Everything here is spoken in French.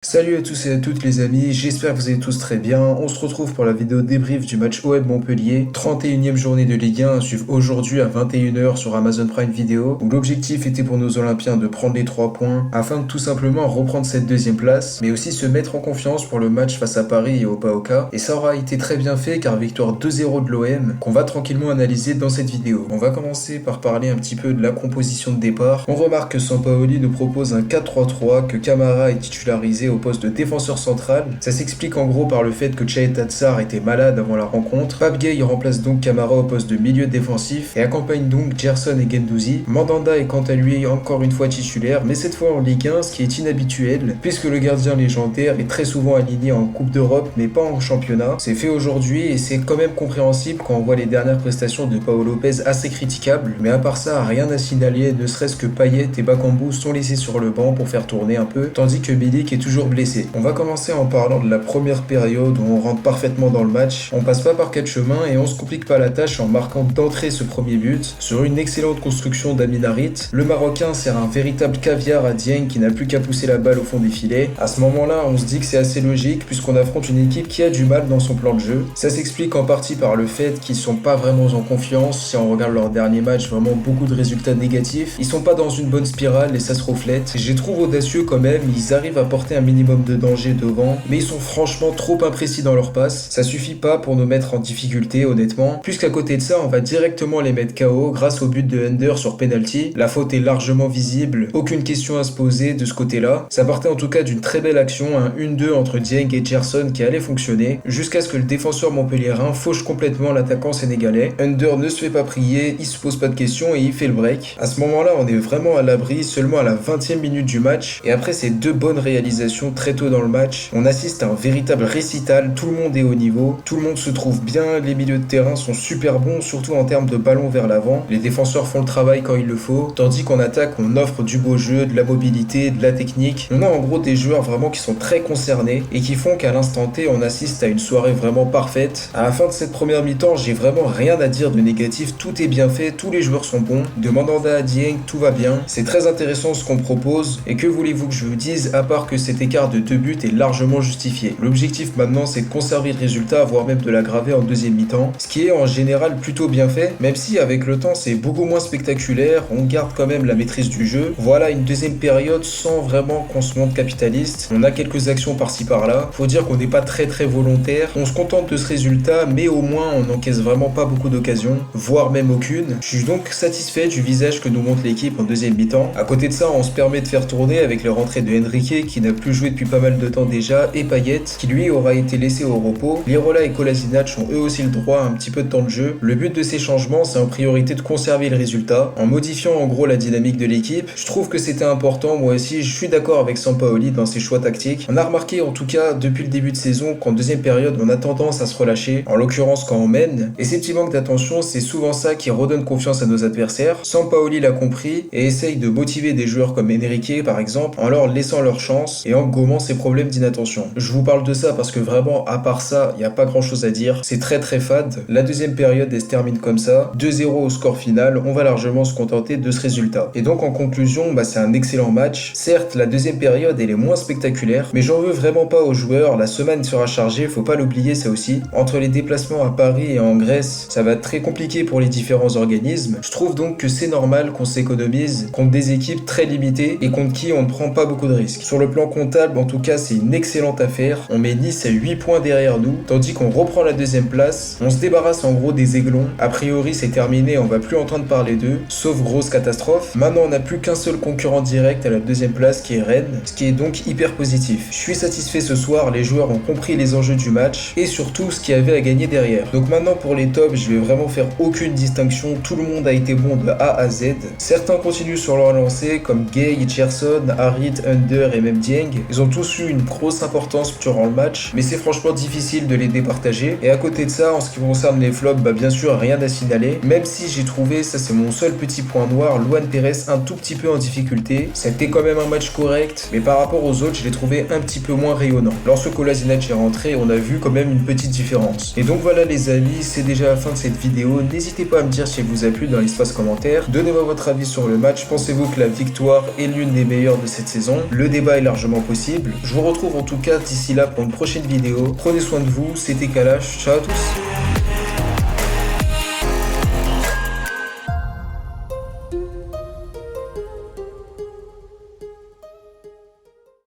Salut à tous et à toutes les amis, j'espère que vous allez tous très bien. On se retrouve pour la vidéo débrief du match OM Montpellier, 31e journée de Ligue 1 à suivre aujourd'hui à 21h sur Amazon Prime Video, où l'objectif était pour nos Olympiens de prendre les 3 points afin de tout simplement reprendre cette deuxième place, mais aussi se mettre en confiance pour le match face à Paris et au PAOK. Et ça aura été très bien fait car victoire 2-0 de l'OM qu'on va tranquillement analyser dans cette vidéo. On va commencer par parler un petit peu de la composition de départ. On remarque que Sampaoli nous propose un 4-3-3, que Camara est titularisé au poste de défenseur central. Ça s'explique en gros par le fait que Tchaeta Tsar était malade avant la rencontre. Pape Gueye remplace donc Camara au poste de milieu défensif et accompagne donc Gerson et Guendouzi. Mandanda est quant à lui encore une fois titulaire, mais cette fois en Ligue 1, ce qui est inhabituel, puisque le gardien légendaire est très souvent aligné en Coupe d'Europe, mais pas en championnat. C'est fait aujourd'hui et c'est quand même compréhensible quand on voit les dernières prestations de Pau Lopez assez critiquables, mais à part ça, rien à signaler, ne serait-ce que Payet et Bakambu sont laissés sur le banc pour faire tourner un peu, tandis que Milik est toujours blessé. On va commencer en parlant de la première période où on rentre parfaitement dans le match. On passe pas par quatre chemins et on se complique pas la tâche en marquant d'entrée ce premier but sur une excellente construction d'Amin Harit. Le Marocain sert un véritable caviar à Dieng qui n'a plus qu'à pousser la balle au fond des filets. À ce moment-là, on se dit que c'est assez logique puisqu'on affronte une équipe qui a du mal dans son plan de jeu. Ça s'explique en partie par le fait qu'ils sont pas vraiment en confiance. Si on regarde leur dernier match, vraiment beaucoup de résultats négatifs. Ils sont pas dans une bonne spirale et ça se reflète. Je les trouve audacieux quand même, ils arrivent à porter un minimum de danger devant, mais ils sont franchement trop imprécis dans leur passe. Ça suffit pas pour nous mettre en difficulté honnêtement, puisqu'à côté de ça, on va directement les mettre KO grâce au but de Under sur penalty. La faute est largement visible, aucune question à se poser de ce côté-là. Ça partait en tout cas d'une très belle action, un 1-2 entre Dieng et Gerson qui allait fonctionner, jusqu'à ce que le défenseur montpelliérain fauche complètement l'attaquant sénégalais. Under ne se fait pas prier, il se pose pas de questions et il fait le break. À ce moment-là, on est vraiment à l'abri seulement à la 20e minute du match, et après ces deux bonnes réalisations très tôt dans le match, on assiste à un véritable récital, tout le monde est au niveau, tout le monde se trouve bien, les milieux de terrain sont super bons, surtout en termes de ballon vers l'avant, les défenseurs font le travail quand il le faut, tandis qu'en attaque on offre du beau jeu, de la mobilité, de la technique. On a en gros des joueurs vraiment qui sont très concernés et qui font qu'à l'instant T on assiste à une soirée vraiment parfaite. À la fin de cette première mi-temps, j'ai vraiment rien à dire de négatif, tout est bien fait, tous les joueurs sont bons, de Mandanda à Dieng, tout va bien, c'est très intéressant ce qu'on propose, et que voulez-vous que je vous dise à part que cet écart de 2 buts est largement justifié. L'objectif maintenant c'est de conserver le résultat, voire même de l'aggraver en deuxième mi-temps, ce qui est en général plutôt bien fait, même si avec le temps c'est beaucoup moins spectaculaire, on garde quand même la maîtrise du jeu. Voilà une deuxième période sans vraiment qu'on se montre capitaliste, on a quelques actions par-ci par-là, faut dire qu'on n'est pas très volontaire, on se contente de ce résultat, mais au moins on n'encaisse vraiment pas beaucoup d'occasions, voire même aucune. Je suis donc satisfait du visage que nous montre l'équipe en deuxième mi-temps. À côté de ça, on se permet de faire tourner avec le rentrée de Henrique qui n'a plus joué depuis pas mal de temps déjà, et Payet qui lui aura été laissé au repos. Lirola et Kolasinac ont eux aussi le droit à un petit peu de temps de jeu. Le but de ces changements, c'est en priorité de conserver le résultat en modifiant en gros la dynamique de l'équipe. Je trouve que c'était important, moi aussi je suis d'accord avec Sampaoli dans ses choix tactiques. On a remarqué en tout cas depuis le début de saison qu'en deuxième période on a tendance à se relâcher, en l'occurrence quand on mène, et ces petits manques d'attention c'est souvent ça qui redonne confiance à nos adversaires. Sampaoli l'a compris et essaye de motiver des joueurs comme Henrique par exemple en leur laissant leur chance et en gommant ses problèmes d'inattention. Je vous parle de ça parce que vraiment à part ça, il n'y a pas grand chose à dire, c'est très fade. La deuxième période elle se termine comme ça, 2-0 au score final, on va largement se contenter de ce résultat. Et donc en conclusion, c'est un excellent match. Certes, la deuxième période elle est moins spectaculaire, mais j'en veux vraiment pas aux joueurs, la semaine sera chargée, faut pas l'oublier ça aussi. Entre les déplacements à Paris et en Grèce, ça va être très compliqué pour les différents organismes. Je trouve donc que c'est normal qu'on s'économise contre des équipes très limitées et contre qui on ne prend pas beaucoup de risques. Sur le plan comptable, en tout cas, c'est une excellente affaire. On met Nice à 8 points derrière nous, tandis qu'on reprend la deuxième place. On se débarrasse en gros des Aiglons. A priori, c'est terminé, on va plus entendre parler d'eux, sauf grosse catastrophe. Maintenant, on n'a plus qu'un seul concurrent direct à la deuxième place qui est Rennes, ce qui est donc hyper positif. Je suis satisfait ce soir, les joueurs ont compris les enjeux du match et surtout ce qu'il y avait à gagner derrière. Donc maintenant pour les tops, je vais vraiment faire aucune distinction, tout le monde a été bon de A à Z. Certains continuent sur leur lancée comme Gueye, Gerson, Harit, Under et même Dieng. Ils ont tous eu une grosse importance durant le match, mais c'est franchement difficile de les départager. Et à côté de ça, en ce qui concerne les flops, bien sûr rien à signaler, même si j'ai trouvé, ça c'est mon seul petit point noir, Luan Pérez un tout petit peu en difficulté. C'était quand même un match correct, mais par rapport aux autres, je l'ai trouvé un petit peu moins rayonnant. Lorsque Kolasinac est rentré, on a vu quand même une petite différence. Et donc voilà les amis, c'est déjà la fin de cette vidéo. N'hésitez pas à me dire si elle vous a plu dans l'espace commentaire. Donnez-moi votre avis sur le match. Pensez-vous que la victoire est l'une des meilleures de cette saison? Le débat est largement possible. Je vous retrouve en tout cas d'ici là pour une prochaine vidéo. Prenez soin de vous, c'était Kalash, ciao à tous.